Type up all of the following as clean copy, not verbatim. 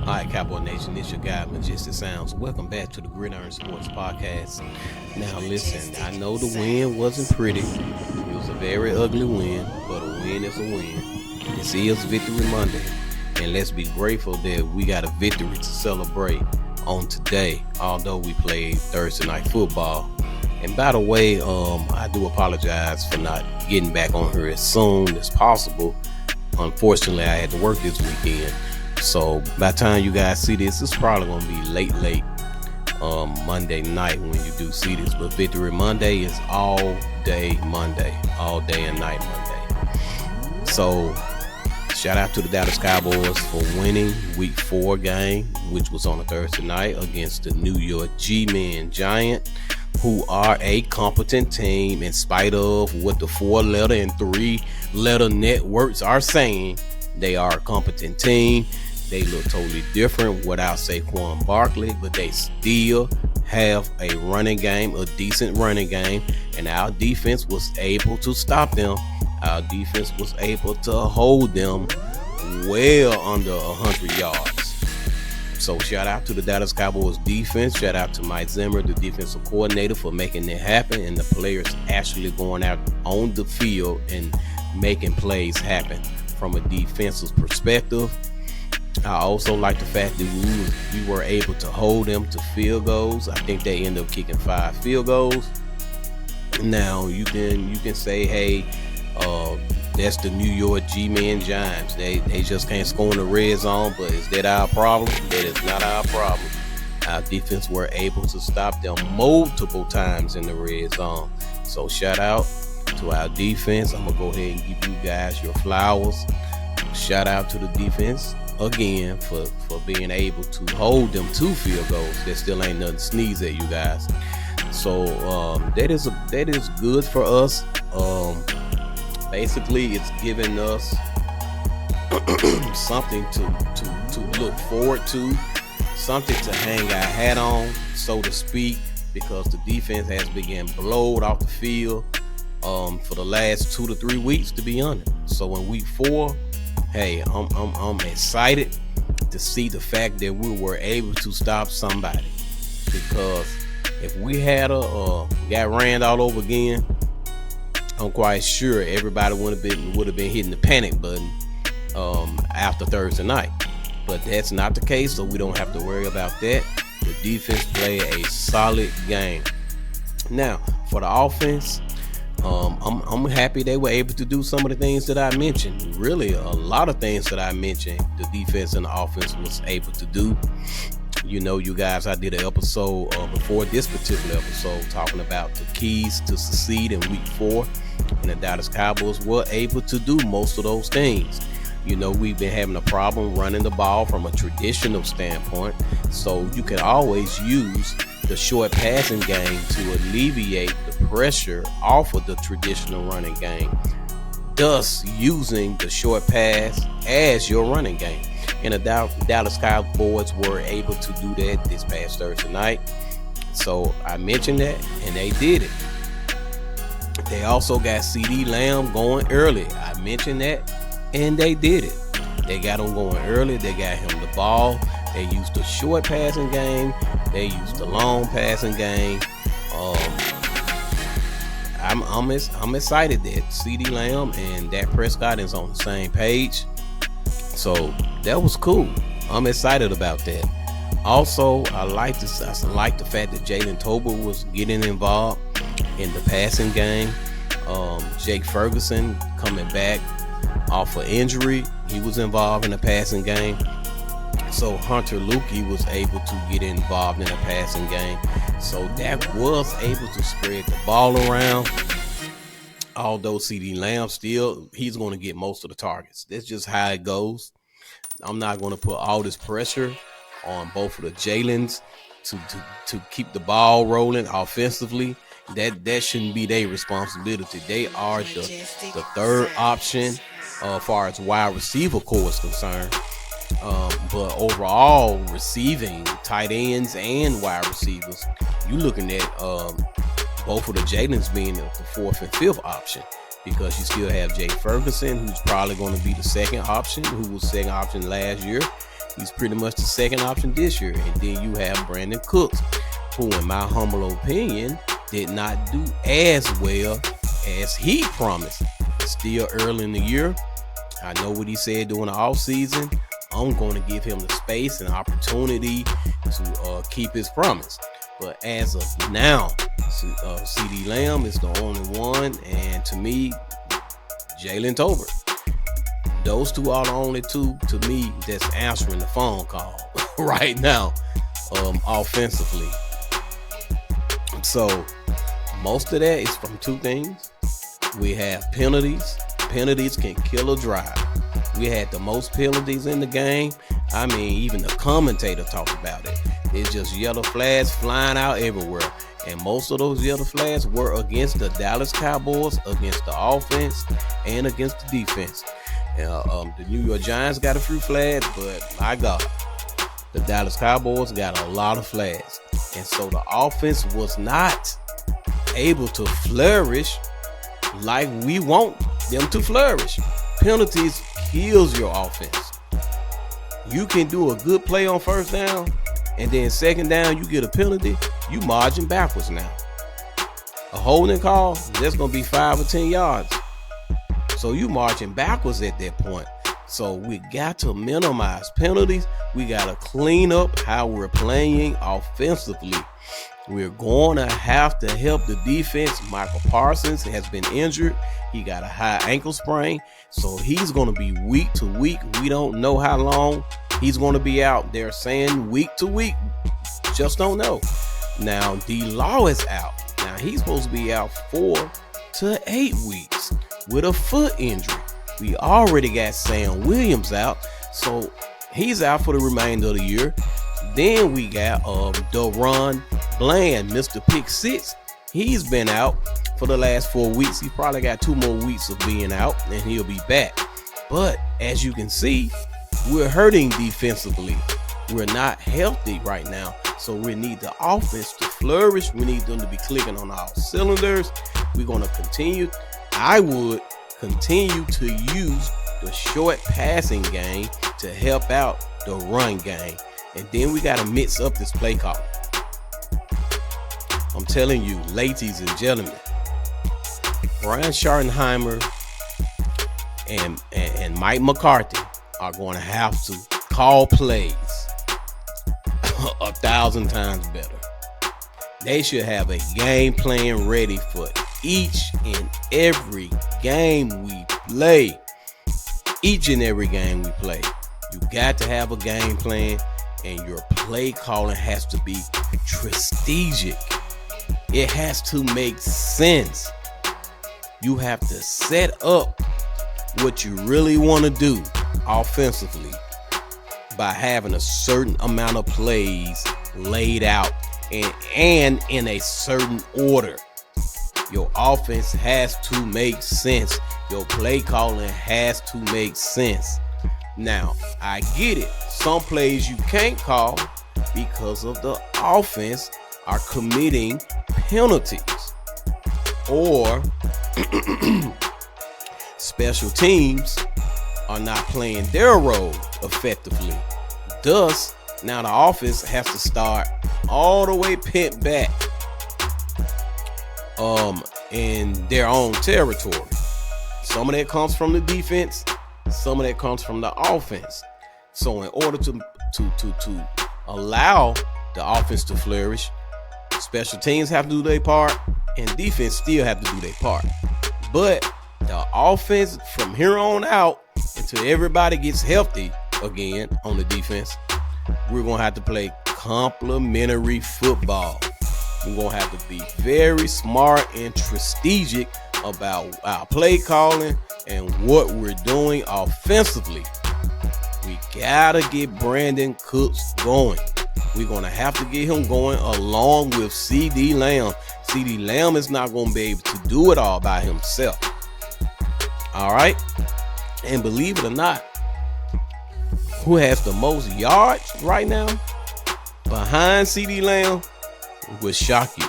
All right, Cowboy Nation, it's your guy, Majestic Sounds. Welcome back to the Gridiron Sports Podcast. Now, listen, I know the win wasn't pretty. It was a very ugly win, but a win is a win. This is Victory Monday, and let's be grateful that we got a victory to celebrate on today, although we played Thursday Night Football. And by the way, I do apologize for not getting back on here as soon as possible. Unfortunately, I had to work this weekend. So by the time you guys see this, it's probably going to be late Monday night when you do see this. But Victory Monday is all day Monday, all day and night Monday. So shout out to the Dallas Cowboys for winning Week 4 game, which was on a Thursday night against the New York G-Men Giant, who are a competent team in spite of what the 4-letter and 3-letter networks are saying. They are a competent team. They look totally different without Saquon Barkley, but they still have a running game, a decent running game, and our defense was able to stop them. Our defense was able to hold them well under 100 yards. So shout out to the Dallas Cowboys defense. Shout out to Mike Zimmer, the defensive coordinator, for making it happen, and the players actually going out on the field and making plays happen from a defensive perspective. I also like the fact that we were able to hold them to field goals. I think they ended up kicking 5 field goals. Now you can say, hey, that's the New York G-Men Giants. They just can't score in the red zone, but is that our problem? That is not our problem. Our defense were able to stop them multiple times in the red zone. So shout out to our defense. I'm gonna go ahead and give you guys your flowers. Shout out to the defense again for being able to hold them 2 field goals. That still ain't nothing to sneeze at, you guys. So that is good for us. Basically, it's giving us something to look forward to, something to hang our hat on, so to speak, because the defense has been blowed off the field for the last 2 to 3 weeks, to be honest. So in Week 4, hey, I'm excited to see the fact that we were able to stop somebody, because if we had got ran all over again, I'm quite sure everybody would have been hitting the panic button after Thursday night. But that's not the case, so we don't have to worry about that. The defense played a solid game. Now for the offense, I'm happy they were able to do some of the things that I mentioned. Really, a lot of things that I mentioned, the defense and the offense was able to do. You know, you guys, I did an episode before this particular episode talking about the keys to succeed in Week 4, and the Dallas Cowboys were able to do most of those things. You know, we've been having a problem running the ball from a traditional standpoint, so you can always use the short passing game to alleviate the pressure off of the traditional running game, thus using the short pass as your running game. And the Dallas Cowboys were able to do that this past Thursday night. So I mentioned that, and they did it. They also got CeeDee Lamb going early. I mentioned that, and they did it. They got him going early. They got him the ball. They used the short passing game. They used the long passing game. I'm excited that CeeDee Lamb and Dak Prescott is on the same page. So that was cool. I'm excited about that. Also, I like the fact that Jalen Tolbert was getting involved in the passing game. Jake Ferguson coming back off of injury, he was involved in the passing game. So Hunter Lukey was able to get involved in the passing game. So Dak was able to spread the ball around. Although CeeDee Lamb he's going to get most of the targets. That's just how it goes. I'm not going to put all this pressure on both of the Jalens to keep the ball rolling offensively. That shouldn't be their responsibility. They are the third option as far as wide receiver core is concerned. But overall, receiving tight ends and wide receivers, you're looking at both of the Jalens being the 4th and 5th option, because you still have Jay Ferguson, who's probably going to be the second option, who was second option last year. He's pretty much the second option this year. And then you have Brandon Cooks, who, in my humble opinion, did not do as well as he promised. It's still early in the year. I know what he said during the offseason. I'm going to give him the space and opportunity to keep his promise. But as of now, CeeDee Lamb is the only one. And to me, Jalen Tolbert. Those two are the only two, to me, that's answering the phone call right now, offensively. So most of that is from two things. We have penalties. Penalties can kill a drive. We had the most penalties in the game. I mean, even the commentator talked about it. It's just yellow flags flying out everywhere. And most of those yellow flags were against the Dallas Cowboys, against the offense, and against the defense. The New York Giants got a few flags, but my God, the Dallas Cowboys got a lot of flags. And so the offense was not able to flourish like we want them to flourish. Penalties kills your offense. You can do a good play on first down, and then second down you get a penalty, you marching backwards now. A holding call, that's going to be 5 or 10 yards. So you marching backwards at that point. So we got to minimize penalties. We got to clean up how we're playing offensively. We're going to have to help the defense. Michael Parsons has been injured. He got a high ankle sprain. So he's going to be week to week. We don't know how long he's going to be out. They're saying week to week. Just don't know. Now, D-Law is out. Now, he's supposed to be out 4 to 8 weeks with a foot injury. We already got Sam Williams out, so he's out for the remainder of the year. Then we got Deron Bland, Mr. Pick 6. He's been out for the last 4 weeks. He probably got 2 more weeks of being out, and he'll be back. But as you can see, we're hurting defensively. We're not healthy right now, so we need the offense to flourish. We need them to be clicking on all cylinders. We're going to continue. I would continue to use the short passing game to help out the run game. And then we got to mix up this play call. I'm telling you, ladies and gentlemen, Brian Schottenheimer and Mike McCarthy are going to have to call plays 1,000 times better. They should have a game plan ready for each and every game we play. Each and every game we play. You got to have a game plan, and your play calling has to be strategic. It has to make sense. You have to set up what you really want to do offensively by having a certain amount of plays laid out and in a certain order. Your offense has to make sense. Your play calling has to make sense. Now, I get it. Some plays you can't call because of the offense are committing penalties, or special teams are not playing their role effectively. Thus, now the offense has to start all the way pent back in their own territory. Some of that comes from the defense, some of that comes from the offense. So in order to allow the offense to flourish, special teams have to do their part, and defense still have to do their part. But the offense from here on out, until everybody gets healthy again on the defense, we're going to have to play complementary football. We're going to have to be very smart and strategic about our play calling and what we're doing offensively. We got to get Brandon Cooks going. We're going to have to get him going along with CeeDee Lamb. CeeDee Lamb is not going to be able to do it all by himself. All right? And believe it or not, who has the most yards right now behind CeeDee Lamb would shock you.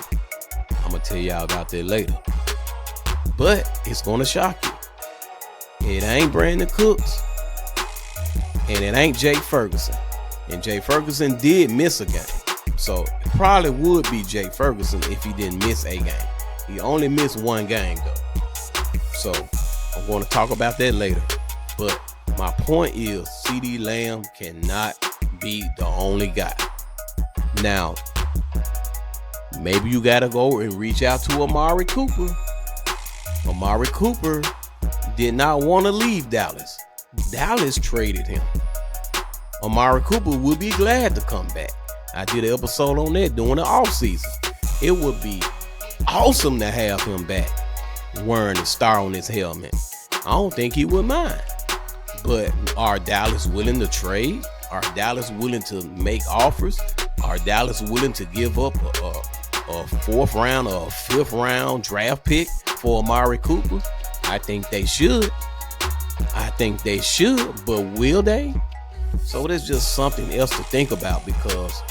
I'm going to tell y'all about that later. But it's going to shock you. It ain't Brandon Cooks, and it ain't Jake Ferguson. And Jay Ferguson did miss a game. So it probably would be Jay Ferguson if he didn't miss a game. He only missed one game though. So I'm going to talk about that later. But my point is CeeDee Lamb cannot be the only guy. Now, maybe you got to go and reach out to Amari Cooper. Amari Cooper did not want to leave Dallas. Dallas traded him. Amari Cooper would be glad to come back. I did an episode on that during the offseason. It would be awesome to have him back wearing a star on his helmet. I don't think he would mind. But are Dallas willing to trade? Are Dallas willing to make offers? Are Dallas willing to give up a fourth round or a fifth round draft pick for Amari Cooper? I think they should. But will they? So there's just something else to think about because,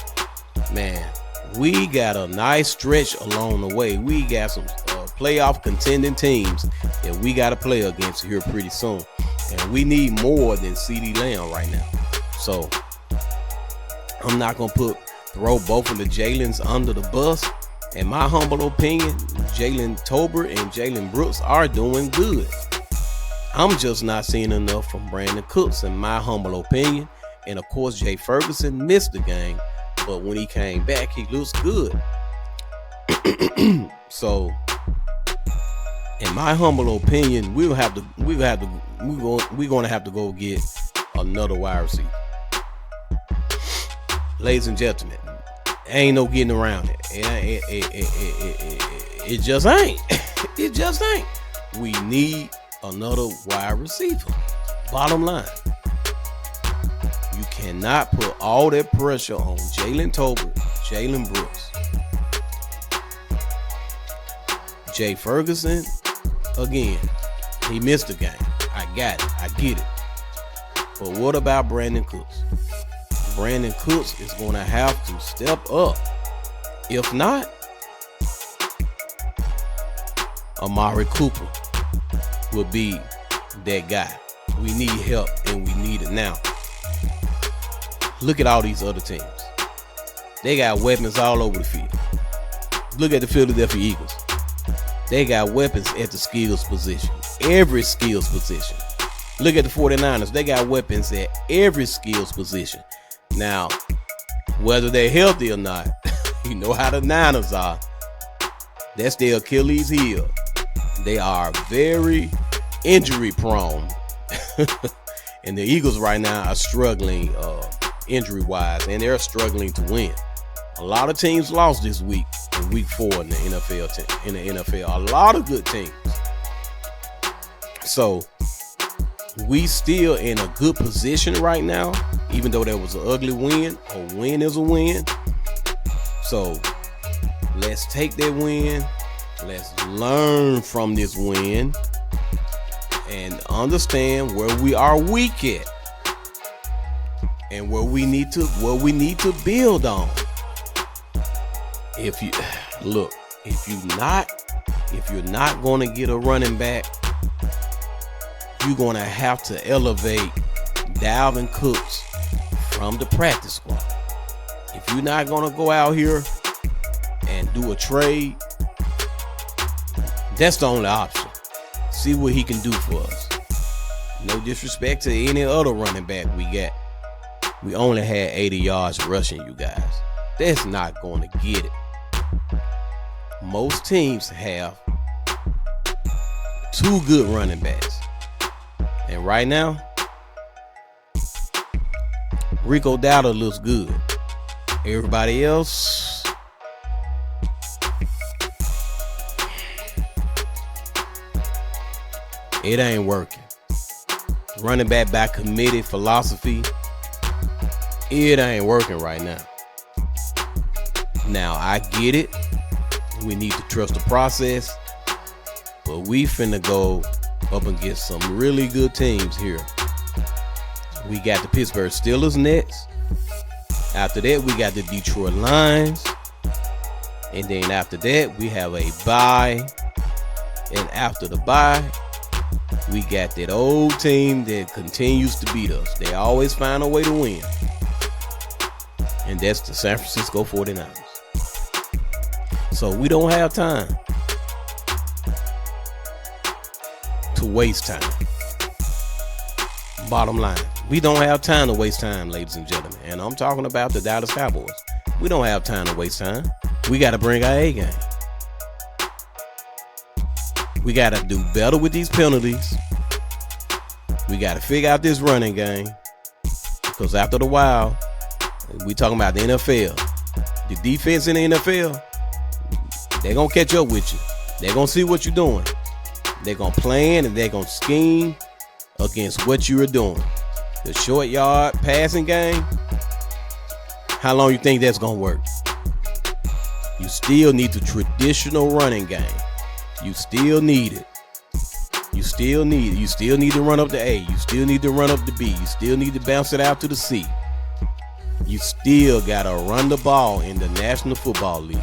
man, we got a nice stretch along the way. We got some playoff contending teams that we got to play against here pretty soon. And we need more than CeeDee Lamb right now. So I'm not going to throw both of the Jalen's under the bus. In my humble opinion, Jalen Tolbert and Jalen Brooks are doing good. I'm just not seeing enough from Brandon Cooks, in my humble opinion. And of course, Jay Ferguson missed the game, but when he came back, he looks good. So, in my humble opinion, we're gonna have to go get another wide receiver. Ladies and gentlemen, ain't no getting around it. It just ain't. It just ain't. We need another wide receiver. Bottom line. You cannot put all that pressure on Jalen Tolbert, Jalen Brooks. Jay Ferguson, again, he missed the game. I got it. I get it. But what about Brandon Cooks? Brandon Cooks is going to have to step up. If not, Amari Cooper will be that guy. We need help, and we need it now. Look at all these other teams. They got weapons all over the field. Look at the Philadelphia Eagles. They got weapons at the skills position. Every skills position. Look at the 49ers. They got weapons at every skills position. Now, whether they're healthy or not, you know how the Niners are. That's their Achilles heel. They are very injury prone. And the Eagles right now are struggling injury wise, and they're struggling to win. A lot of teams lost this week in week 4 in the NFL. A lot of good teams. So we still in a good position right now, even though there was an ugly win. A win is a win. So let's take that win. Let's learn from this win and understand where we are weak at and where we need to build on. If you're not going to get a running back, you're going to have to elevate Dalvin Cooks from the practice squad. If you're not going to go out here and do a trade, that's the only option. See what he can do for us. No disrespect to any other running back we got. We only had 80 yards rushing, you guys. That's not going to get it. Most teams have 2 good running backs. And right now, Rico Dowdle looks good. Everybody else, it ain't working. Running back by committee philosophy, it ain't working right now. Now, I get it. We need to trust the process. But we finna go up against some really good teams here. We got the Pittsburgh Steelers next. After that, we got the Detroit Lions. And then after that, we have a bye. And after the bye, we got that old team that continues to beat us. They always find a way to win. and that's the San Francisco 49ers. So we don't have time to waste time. Bottom line, we don't have time to waste time, ladies and gentlemen. And I'm talking about the Dallas Cowboys. We don't have time to waste time. We got to bring our A game. We got to do better with these penalties. We got to figure out this running game. Because after the while, we talking about the NFL. The defense in the NFL, they're going to catch up with you. They're going to see what you're doing. They're going to plan and they're going to scheme against what you are doing. The short yard passing game, how long you think that's going to work? You still need the traditional running game. You still need it. You still need it. You still need to run up the A. You still need to run up the B. You still need to bounce it out to the C. You still got to run the ball in the National Football League.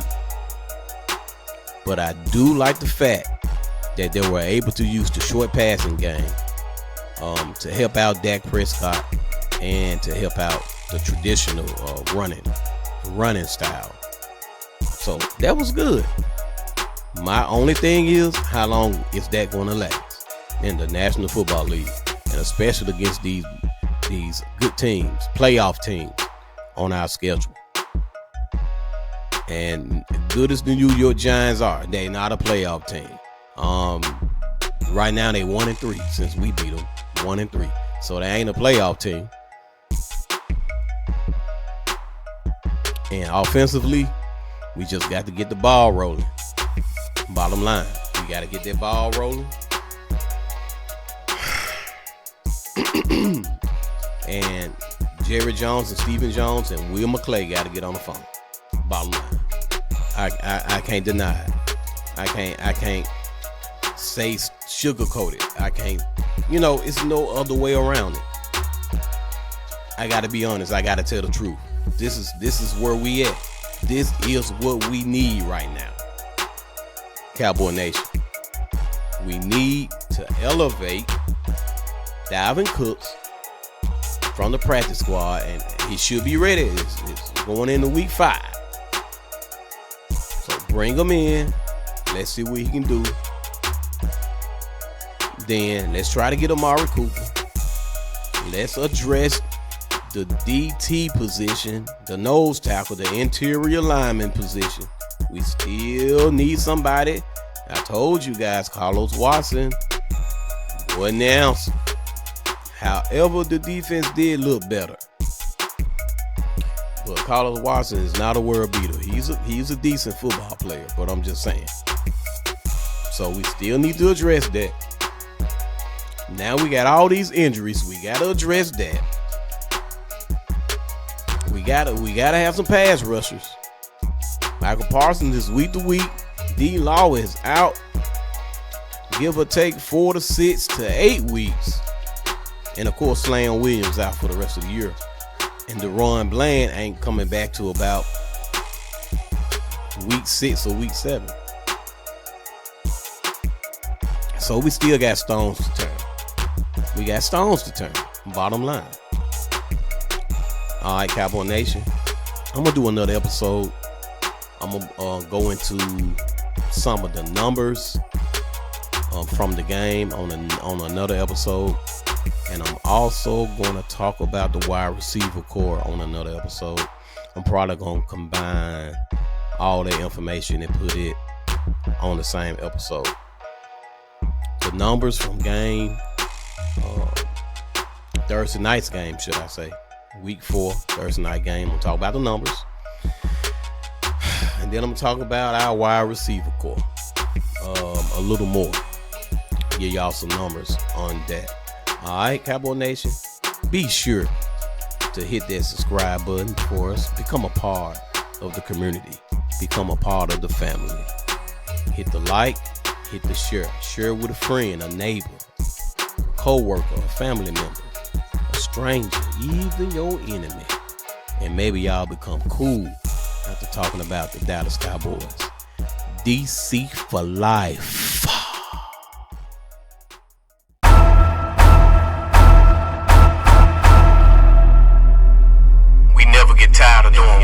But I do like the fact that they were able to use the short passing game to help out Dak Prescott and to help out the traditional running style. So that was good. My only thing is, how long is that going to last in the National Football League, and especially against these good teams, playoff teams on our schedule. And good as the New York Giants are, they're not a playoff team. Right now they 1-3 since we beat them, 1-3. So they ain't a playoff team. And offensively, we just got to get the ball rolling. Bottom line, we got to get that ball rolling. And Jerry Jones and Stephen Jones and Will McClay got to get on the phone. Bottom line, I can't deny it. I can't say sugarcoat it. I can't, it's no other way around it. I got to be honest. I got to tell the truth. This is where we at. This is what we need right now. Cowboy Nation. We need to elevate Dalvin Cooks from the practice squad, and he should be ready. It's going into week 5. So bring him in. Let's see what he can do. Then let's try to get Amari Cooper. Let's address the DT position, the nose tackle, the interior lineman position. We still need somebody. I told you guys, Carlos Watson wasn't the answer. However, the defense did look better. But Carlos Watson is not a world beater. He's a decent football player, but I'm just saying. So we still need to address that. Now we got all these injuries. We got to address that. We gotta have some pass rushers. Michael Parsons is week to week. D Law is out. Give or take 4 to 6 to 8 weeks. And of course, Slam Williams out for the rest of the year. And Deron Bland ain't coming back to about week 6 or week 7. So we still got stones to turn. We got stones to turn. Bottom line. All right, Cowboy Nation. I'm going to do another episode. I'm going to go into some of the numbers from the game on another episode. And I'm also going to talk about the wide receiver core on another episode. I'm probably going to combine all that information and put it on the same episode. The numbers from game, Thursday night's game, should I say. Week 4, Thursday night game. I'm going to talk about the numbers. And then I'm going to talk about our wide receiver core a little more. Give y'all some numbers on that. All right, Cowboy Nation. Be sure to hit that subscribe button for us. Become a part of the community. Become a part of the family. Hit the like. Hit the share. Share with a friend, a neighbor, a co-worker, a family member, a stranger, even your enemy. And maybe y'all become cool after talking about the Dallas Cowboys. DC for life. We never get tired of doing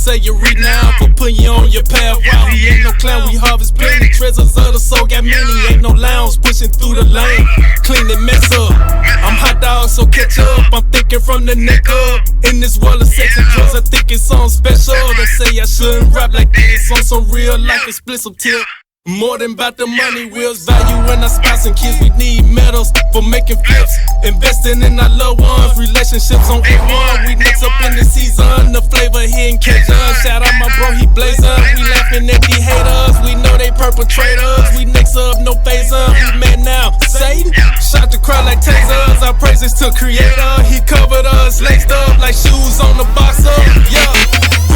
say you renowned for putting you on your path. Wow, we ain't no clown, we harvest plenty. Treasures of the soul got many. Ain't no lounge pushing through the lane. Clean and mess up. I'm hot dog, so catch up. I'm thinking from the neck up. In this world of sex and drugs, I think it's something special. They say I shouldn't rap like this. On some real life and split some tip. More than about the money, wheels value when I spouse and kids. We need medals for making flips. Investing in our loved ones, relationships on A1. We next up in the season, the flavor here in Cajun. Shout out my bro, he blazing. We laughing at the haters, we know they perpetrators. We next up, no phaser, we mad now. Satan, shot the crowd like tasers. Our praises to Creator, he covered us, laced up like shoes on the boxer. Yeah.